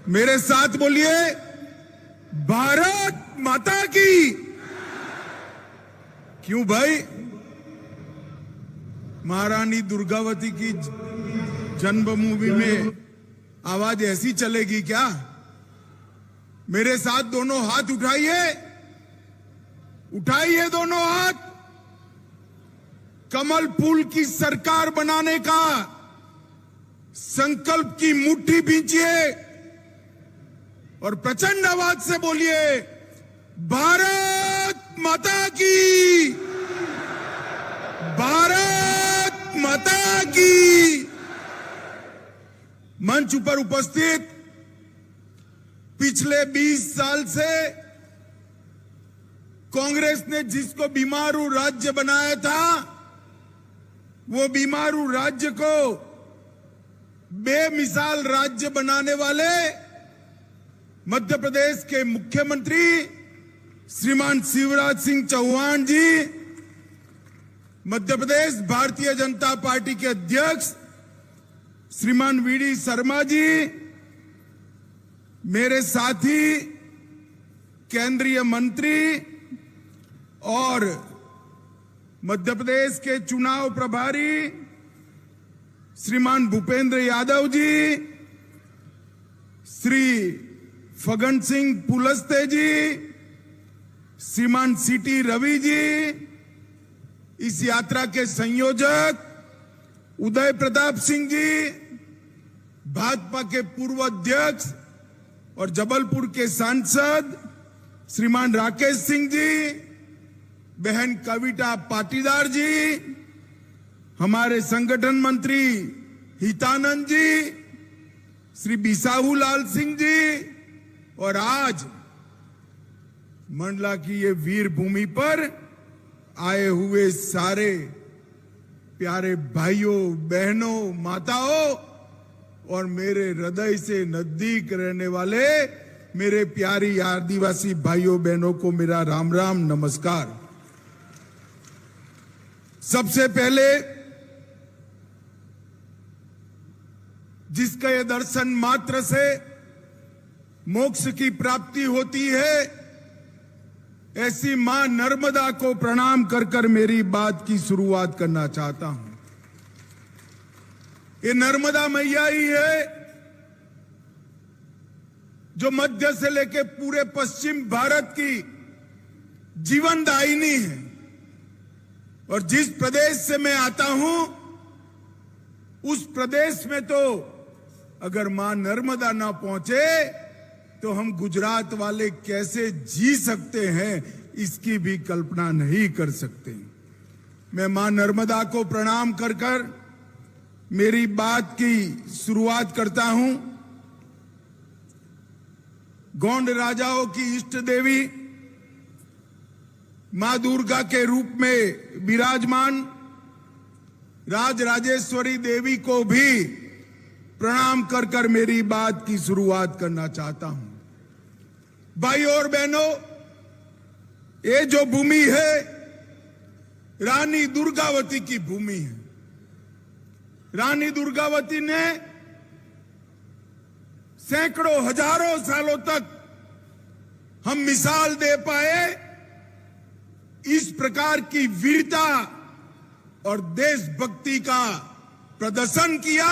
मेरे साथ बोलिए, भारत माता की। क्यों भाई, महारानी दुर्गावती की जन्मभूमि में आवाज ऐसी चलेगी क्या? मेरे साथ दोनों हाथ उठाइए, उठाइए दोनों हाथ। कमल फूल की सरकार बनाने का संकल्प की मुट्ठी भींचिए और प्रचंड आवाज से बोलिए, भारत माता की, भारत माता की। मंच पर उपस्थित पिछले 20 साल से कांग्रेस ने जिसको बीमारू राज्य बनाया था, वो बीमारू राज्य को बेमिसाल राज्य बनाने वाले मध्य प्रदेश के मुख्यमंत्री श्रीमान शिवराज सिंह चौहान जी, मध्य प्रदेश भारतीय जनता पार्टी के अध्यक्ष श्रीमान वीडी शर्मा जी, मेरे साथी केंद्रीय मंत्री और मध्य प्रदेश के चुनाव प्रभारी श्रीमान भूपेंद्र यादव जी, श्री फगन सिंह पुलस्ते जी, श्रीमान सीटी रवि जी, इस यात्रा के संयोजक उदय प्रताप सिंह जी, भाजपा के पूर्व अध्यक्ष और जबलपुर के सांसद श्रीमान राकेश सिंह जी, बहन कविता पाटीदार जी, हमारे संगठन मंत्री हितानंद जी, श्री बिसाहू लाल सिंह जी, और आज मंडला की ये वीर भूमि पर आए हुए सारे प्यारे भाइयों बहनों माताओं और मेरे हृदय से नजदीक रहने वाले मेरे प्यारी आदिवासी भाइयों बहनों को मेरा राम राम नमस्कार। सबसे पहले जिसका ये दर्शन मात्र से मोक्ष की प्राप्ति होती है, ऐसी मां नर्मदा को प्रणाम कर कर मेरी बात की शुरुआत करना चाहता हूं। ये नर्मदा मैया ही है जो मध्य से लेकर पूरे पश्चिम भारत की जीवनदायिनी है। और जिस प्रदेश से मैं आता हूं, उस प्रदेश में तो अगर मां नर्मदा ना पहुंचे तो हम गुजरात वाले कैसे जी सकते हैं, इसकी भी कल्पना नहीं कर सकते। मैं मां नर्मदा को प्रणाम कर कर मेरी बात की शुरुआत करता हूं। गोंड राजाओं की इष्ट देवी मां दुर्गा के रूप में विराजमान राज राजेश्वरी देवी को भी प्रणाम कर कर मेरी बात की शुरुआत करना चाहता हूं। भाइयों और बहनों, ये जो भूमि है रानी दुर्गावती की भूमि है। रानी दुर्गावती ने सैकड़ों हजारों सालों तक हम मिसाल दे पाए इस प्रकार की वीरता और देशभक्ति का प्रदर्शन किया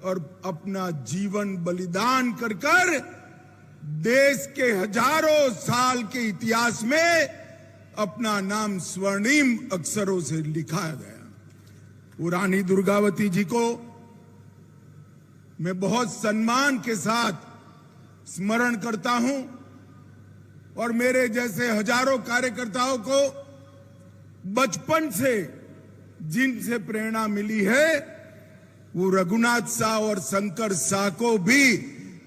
और अपना जीवन बलिदान कर कर देश के हजारों साल के इतिहास में अपना नाम स्वर्णिम अक्षरों से लिखा गया। वो रानी दुर्गावती जी को मैं बहुत सम्मान के साथ स्मरण करता हूं और मेरे जैसे हजारों कार्यकर्ताओं को बचपन से जिनसे प्रेरणा मिली है, वो रघुनाथ शाह और शंकर शाह को भी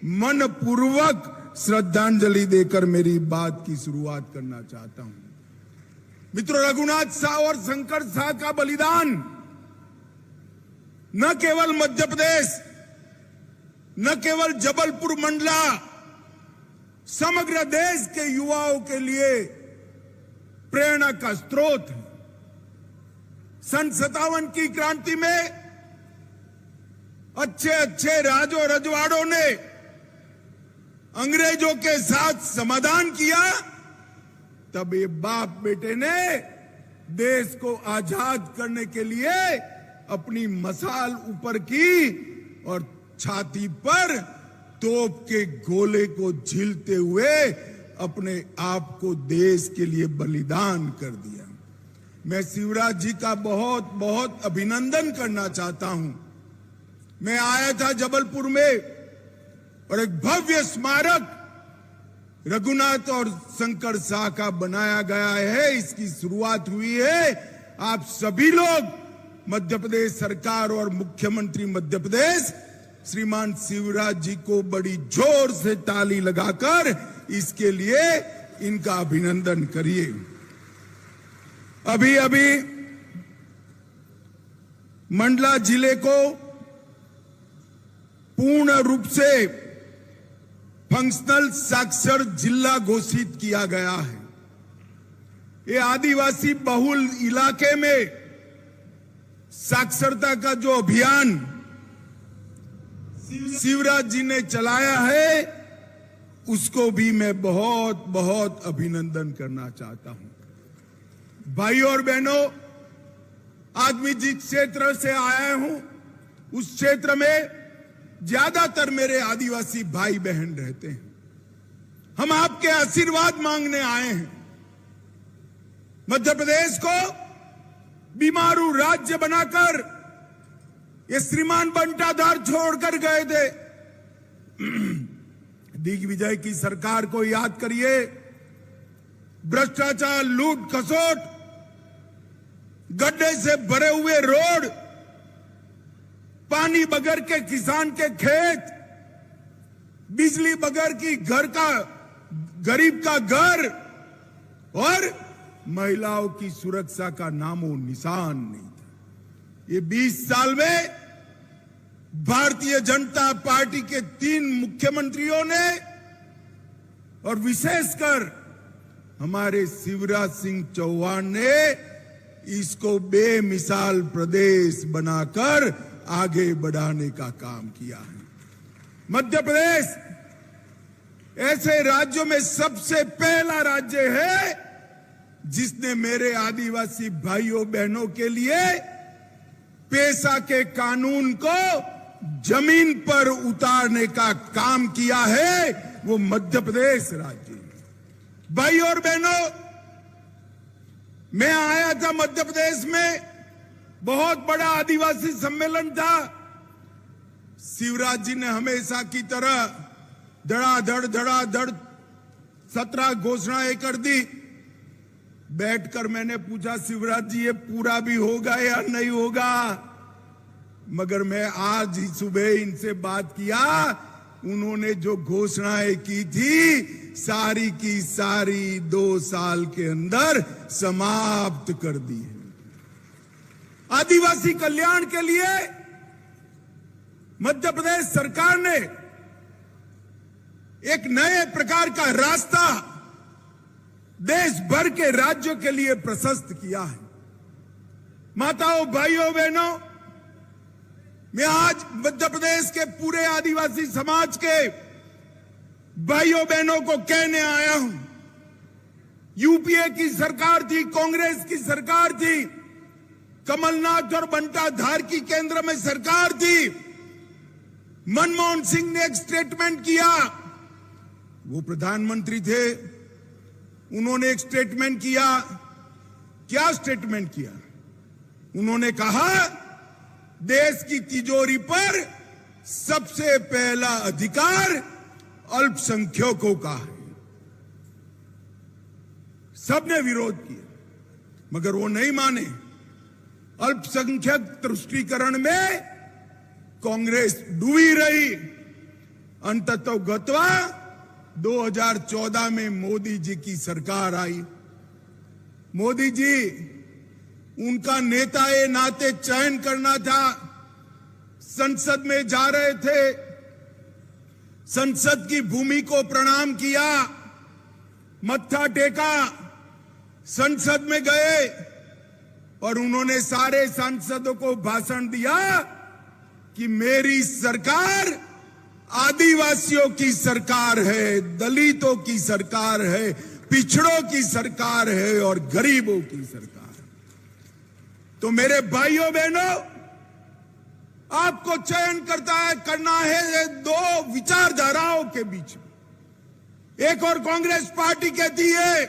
मनपूर्वक श्रद्धांजलि देकर मेरी बात की शुरुआत करना चाहता हूं। मित्रों, रघुनाथ शाह और शंकर शाह का बलिदान न केवल मध्य प्रदेश, न केवल जबलपुर मंडला, समग्र देश के युवाओं के लिए प्रेरणा का स्रोत है। सन 57 की क्रांति में अच्छे अच्छे राजों रजवाड़ों ने अंग्रेजों के साथ समाधान किया, तब ये बाप बेटे ने देश को आजाद करने के लिए अपनी मशाल ऊपर की और छाती पर तोप के गोले को झीलते हुए अपने आप को देश के लिए बलिदान कर दिया। मैं शिवराज जी का बहुत बहुत अभिनंदन करना चाहता हूं। मैं आया था जबलपुर में और एक भव्य स्मारक रघुनाथ और शंकर शाह का बनाया गया है, इसकी शुरुआत हुई है। आप सभी लोग मध्य प्रदेश सरकार और मुख्यमंत्री मध्य प्रदेश श्रीमान शिवराज जी को बड़ी जोर से ताली लगाकर इसके लिए इनका अभिनंदन करिए। अभी अभी मंडला जिले को पूर्ण रूप से फंक्शनल साक्षर जिला घोषित किया गया है। ये आदिवासी बहुल इलाके में साक्षरता का जो अभियान शिवराज जी ने चलाया है, उसको भी मैं बहुत बहुत अभिनंदन करना चाहता हूं। भाइयों और बहनों, आज मैं जिस क्षेत्र से आया हूं, उस क्षेत्र में ज्यादातर मेरे आदिवासी भाई बहन रहते हैं। हम आपके आशीर्वाद मांगने आए हैं। मध्य प्रदेश को बीमारू राज्य बनाकर ये श्रीमान बंटाधार छोड़कर गए थे। दिग्विजय की सरकार को याद करिए। भ्रष्टाचार, लूट खसोट, गड्ढे से भरे हुए रोड, पानी बगैर के किसान के खेत, बिजली बगैर की घर का गरीब का घर और महिलाओं की सुरक्षा का नामो निशान नहीं था। ये 20 साल में भारतीय जनता पार्टी के 3 मुख्यमंत्रियों ने और विशेषकर हमारे शिवराज सिंह चौहान ने इसको बेमिसाल प्रदेश बनाकर आगे बढ़ाने का काम किया है। मध्य प्रदेश ऐसे राज्यों में सबसे पहला राज्य है जिसने मेरे आदिवासी भाइयों बहनों के लिए पेशा के कानून को जमीन पर उतारने का काम किया है। वो मध्य प्रदेश राज्य है। भाइयों और बहनों, मैं आया था मध्य प्रदेश में, बहुत बड़ा आदिवासी सम्मेलन था। शिवराज जी ने हमेशा की तरह धड़ाधड़ 17 घोषणाएं कर दी। बैठकर मैंने पूछा, शिवराज जी ये पूरा भी होगा या नहीं होगा? मगर मैं आज ही सुबह इनसे बात किया, उन्होंने जो घोषणाएं की थी सारी की सारी 2 साल के अंदर समाप्त कर दी है। आदिवासी कल्याण के लिए मध्य प्रदेश सरकार ने एक नए प्रकार का रास्ता देश भर के राज्यों के लिए प्रशस्त किया है। माताओं, भाइयों, बहनों, मैं आज मध्य प्रदेश के पूरे आदिवासी समाज के भाइयों बहनों को कहने आया हूं। यूपीए की सरकार थी, कांग्रेस की सरकार थी, कमलनाथ और बंटाधार की केंद्र में सरकार थी। मनमोहन सिंह ने एक स्टेटमेंट किया, वो प्रधानमंत्री थे, उन्होंने एक स्टेटमेंट किया। क्या स्टेटमेंट किया? उन्होंने कहा देश की तिजोरी पर सबसे पहला अधिकार अल्पसंख्यकों का है। सबने विरोध किया मगर वो नहीं माने। अल्पसंख्यक तुष्टीकरण में कांग्रेस डूबी रही। अंततः गत्वा 2014 में मोदी जी की सरकार आई। मोदी जी, उनका नेता ए नाते चयन करना था। संसद में जा रहे थे, संसद की भूमि को प्रणाम किया, मत्था टेका, संसद में गए और उन्होंने सारे सांसदों को भाषण दिया कि मेरी सरकार आदिवासियों की सरकार है, दलितों की सरकार है, पिछड़ों की सरकार है और गरीबों की सरकार है। तो मेरे भाइयों बहनों, आपको चयन करना है दो विचारधाराओं के बीच में। एक और कांग्रेस पार्टी कहती है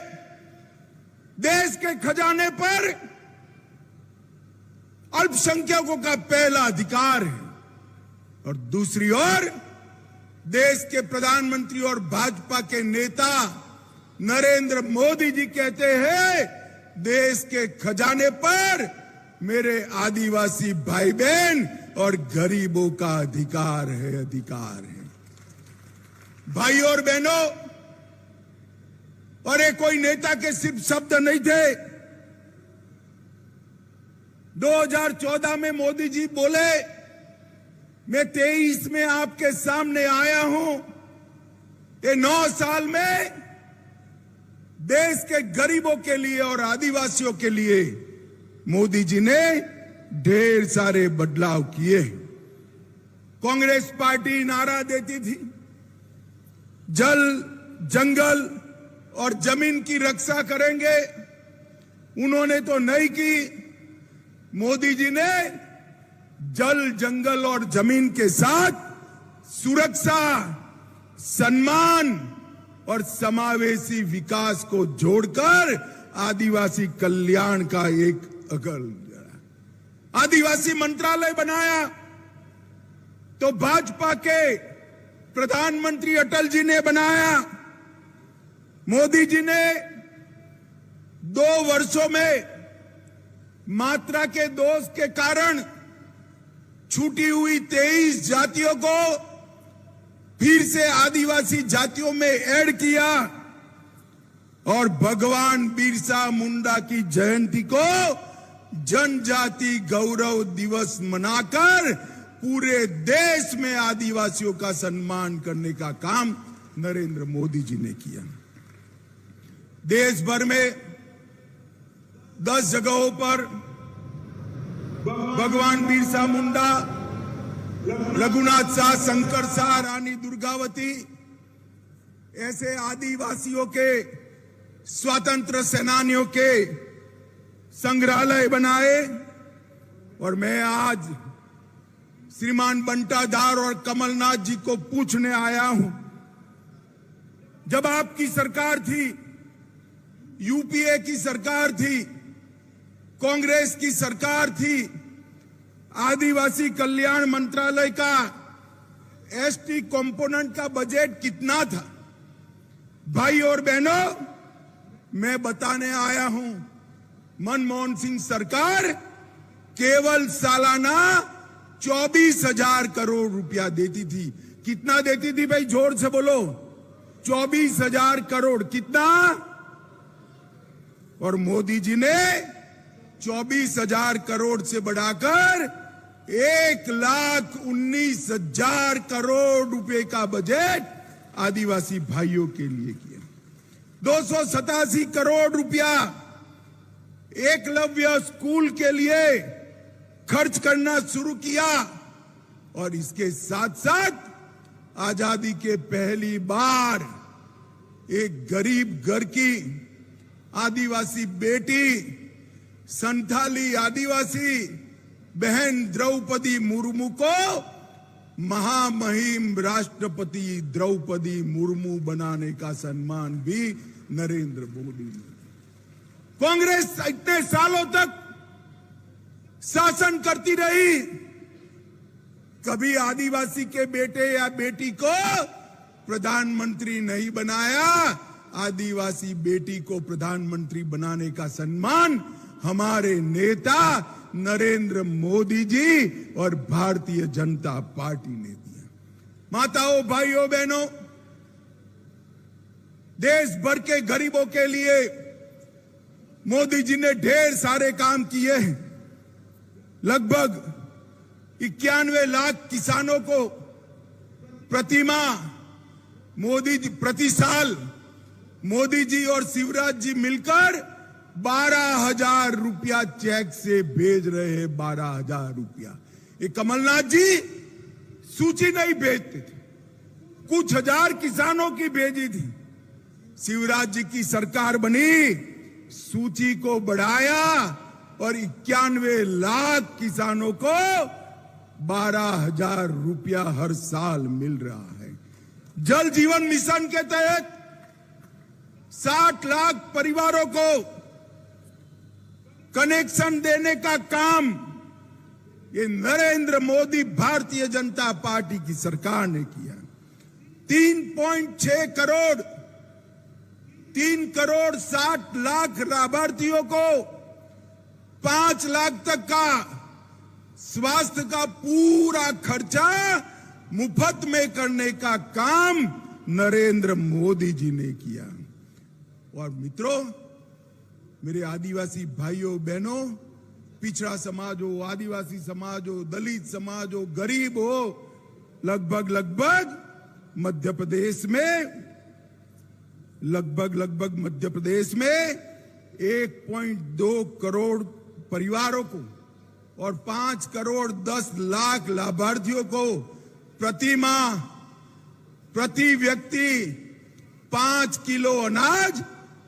देश के खजाने पर अल्पसंख्यकों का पहला अधिकार है, और दूसरी ओर देश के प्रधानमंत्री और भाजपा के नेता नरेंद्र मोदी जी कहते हैं देश के खजाने पर मेरे आदिवासी भाई बहन और गरीबों का अधिकार है। भाई और बहनों, और ये कोई नेता के सिर्फ शब्द नहीं थे। 2014 में मोदी जी बोले, मैं 23 में आपके सामने आया हूं। ये 9 साल में देश के गरीबों के लिए और आदिवासियों के लिए मोदी जी ने ढेर सारे बदलाव किए। कांग्रेस पार्टी नारा देती थी जल, जंगल और जमीन की रक्षा करेंगे। उन्होंने तो नहीं की। मोदी जी ने जल, जंगल और जमीन के साथ सुरक्षा, सम्मान और समावेशी विकास को जोड़कर आदिवासी कल्याण का एक आदिवासी मंत्रालय बनाया। तो भाजपा के प्रधानमंत्री अटल जी ने बनाया। मोदी जी ने 2 वर्षों में मात्रा के दोष के कारण छूटी हुई 23 जातियों को फिर से आदिवासी जातियों में ऐड किया, और भगवान बिरसा मुंडा की जयंती को जनजाति गौरव दिवस मनाकर पूरे देश में आदिवासियों का सम्मान करने का काम नरेंद्र मोदी जी ने किया। देश भर में 10 जगहों पर भगवान बिरसा मुंडा, रघुनाथ शाह, शंकर शाह, रानी दुर्गावती ऐसे आदिवासियों के, स्वतंत्र सेनानियों के संग्रहालय बनाए। और मैं आज श्रीमान बंटाधार और कमलनाथ जी को पूछने आया हूं, जब आपकी सरकार थी, यूपीए की सरकार थी, कांग्रेस की सरकार थी, आदिवासी कल्याण मंत्रालय का एसटी कंपोनेंट का बजट कितना था? भाई और बहनों, मैं बताने आया हूं, मनमोहन सिंह सरकार केवल सालाना 24,000 करोड़ रुपया देती थी। कितना देती थी भाई? जोर से बोलो। 24,000 करोड़। कितना? और मोदी जी ने 24,000 करोड़ से बढ़ाकर 1,19,000 करोड़ रुपए का बजट आदिवासी भाइयों के लिए किया। 287 करोड़ रुपया एकलव्य स्कूल के लिए खर्च करना शुरू किया। और इसके साथ साथ आजादी के पहली बार एक गरीब घर की आदिवासी बेटी, संथाली आदिवासी बहन द्रौपदी मुर्मू को महामहिम राष्ट्रपति द्रौपदी मुर्मू बनाने का सम्मान भी नरेंद्र मोदी ने। कांग्रेस इतने सालों तक शासन करती रही, कभी आदिवासी के बेटे या बेटी को प्रधानमंत्री नहीं बनाया। आदिवासी बेटी को प्रधानमंत्री बनाने का सम्मान हमारे नेता नरेंद्र मोदी जी और भारतीय जनता पार्टी ने दिया। माताओं, भाइयों, बहनों, देश भर के गरीबों के लिए मोदी जी ने ढेर सारे काम किए हैं। लगभग 91 लाख किसानों को प्रति साल मोदी जी और शिवराज जी मिलकर 12,000 रुपया चेक से भेज रहे हैं। 12,000 रुपया। ये कमलनाथ जी सूची नहीं भेजते थे, कुछ हजार किसानों की भेजी थी। शिवराज जी की सरकार बनी, सूची को बढ़ाया और 91 लाख किसानों को 12,000 रुपया हर साल मिल रहा है। जल जीवन मिशन के तहत 60 लाख परिवारों को कनेक्शन देने का काम ये नरेंद्र मोदी भारतीय जनता पार्टी की सरकार ने किया। 3.6 करोड़ 3 करोड़ 60 लाख लाभार्थियों को 5 लाख तक का स्वास्थ्य का पूरा खर्चा मुफ्त में करने का काम नरेंद्र मोदी जी ने किया। और मित्रों, मेरे आदिवासी भाइयों बहनों, पिछड़ा समाज हो, आदिवासी समाज हो, दलित समाज हो, गरीब हो, लगभग मध्य प्रदेश में 1.2 करोड़ परिवारों को और 5 करोड़ 10 लाख लाभार्थियों को प्रति माह प्रति व्यक्ति 5 किलो अनाज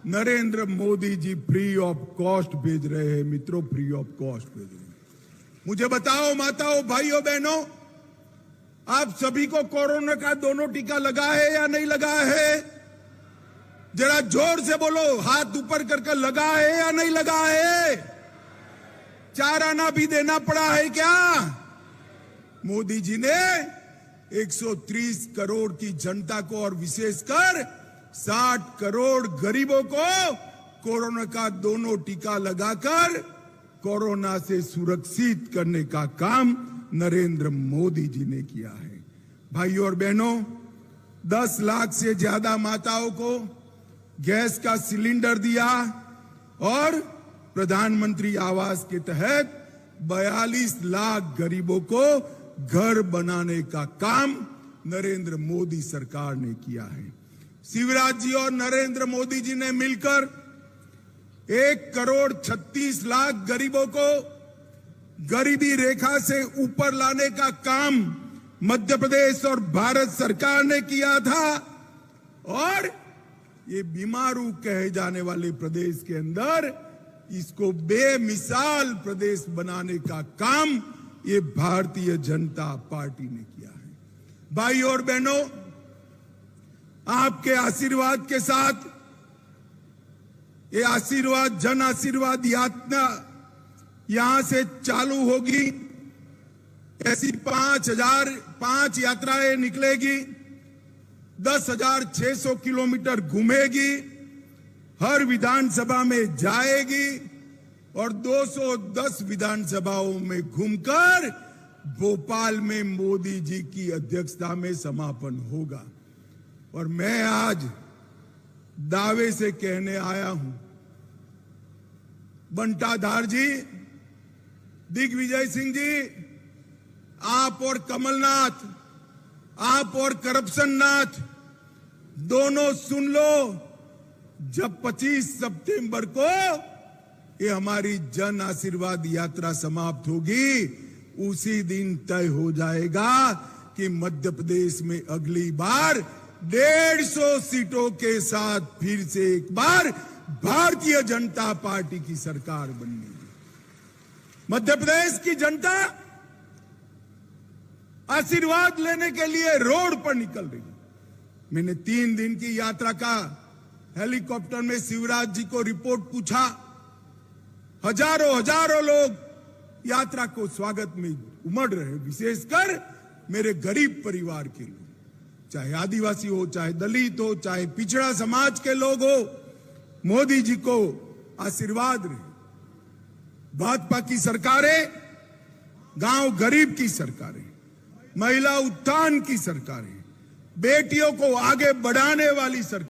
Narendra Modi ji free of cost भेज रहे हैं। मित्रों, फ्री ऑफ कॉस्ट भेज रहे हैं। मुझे बताओ माताओं, भाइयों, बहनों, आप सभी को कोरोना का दोनों टीका लगा है या नहीं लगा है? जरा जोर से बोलो, हाथ ऊपर करके लगा है या नहीं लगा है? 4 आना भी देना पड़ा है क्या? मोदी जी ने 130 करोड़ की जनता को और विशेषकर 60 करोड़ गरीबों को कोरोना का दोनों टीका लगाकर कोरोना से सुरक्षित करने का काम नरेंद्र मोदी जी ने किया है। भाइयों और बहनों, 10 लाख से ज्यादा माताओं को गैस का सिलेंडर दिया और प्रधानमंत्री आवास के तहत 42 लाख गरीबों को घर बनाने का काम नरेंद्र मोदी सरकार ने किया है। शिवराज जी और नरेंद्र मोदी जी ने मिलकर 1 करोड़ 36 लाख गरीबों को गरीबी रेखा से ऊपर लाने का काम मध्य प्रदेश और भारत सरकार ने किया था। और ये बीमारू कहे जाने वाले प्रदेश के अंदर इसको बेमिसाल प्रदेश बनाने का काम ये भारतीय जनता पार्टी ने किया है। भाइयों और बहनों, आपके आशीर्वाद के साथ ये आशीर्वाद जन आशीर्वाद यात्रा यहां से चालू होगी। ऐसी 5 यात्राएं निकलेगी, 10,600 किलोमीटर घूमेगी, हर विधानसभा में जाएगी और 210 विधानसभाओं में घूमकर भोपाल में मोदी जी की अध्यक्षता में समापन होगा। और मैं आज दावे से कहने आया हूं, बंटाधार जी, दिग्विजय सिंह जी, आप और कमलनाथ, आप और करप्शन नाथ दोनों सुन लो, जब 25 सितंबर को ये हमारी जन आशीर्वाद यात्रा समाप्त होगी, उसी दिन तय हो जाएगा कि मध्य प्रदेश में अगली बार 150 सीटों के साथ फिर से एक बार भारतीय जनता पार्टी की सरकार बननी है। मध्य प्रदेश की जनता आशीर्वाद लेने के लिए रोड पर निकल रही है। मैंने 3 दिन की यात्रा का हेलीकॉप्टर में शिवराज जी को रिपोर्ट पूछा। हजारों लोग यात्रा को स्वागत में उमड़ रहे, विशेषकर मेरे गरीब परिवार के लोग, चाहे आदिवासी हो, चाहे दलित हो, चाहे पिछड़ा समाज के लोग हो। मोदी जी को आशीर्वाद रहे। भाजपा की सरकारें गांव गरीब की सरकारें, महिला उत्थान की सरकारें, बेटियों को आगे बढ़ाने वाली सरकार